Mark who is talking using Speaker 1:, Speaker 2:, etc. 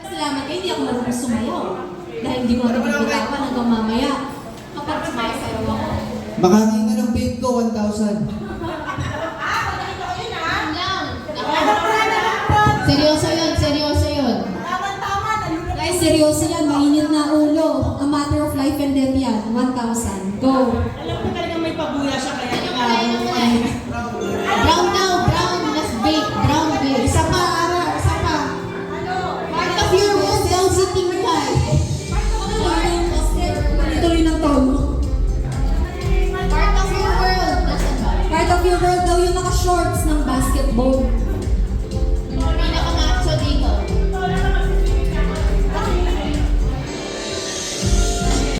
Speaker 1: Salamat kayo, hindi ako marunong sumayaw. Dahil hindi ko nabibitawan hanggang mamaya. Kapag sumasayaw ako.
Speaker 2: Makakain ka ng bake ko, 1,000.
Speaker 3: Seryoso yun, seryoso yun.
Speaker 1: Guys, seryoso yan. Mainit na ulo. A matter of life and death yan. 1,000. Go!
Speaker 4: Alam ko talagang may pabuya siya kaya
Speaker 3: Brown now, brown. Let's bake, brown bake.
Speaker 1: Isa pa, Ara. Isa pa.
Speaker 3: Part of your world daw si Tingkay.
Speaker 1: Tuloy ng tono.
Speaker 3: Part of your world. Nasaan ba?
Speaker 1: Part of your world daw yung naka-shorts ng basketball.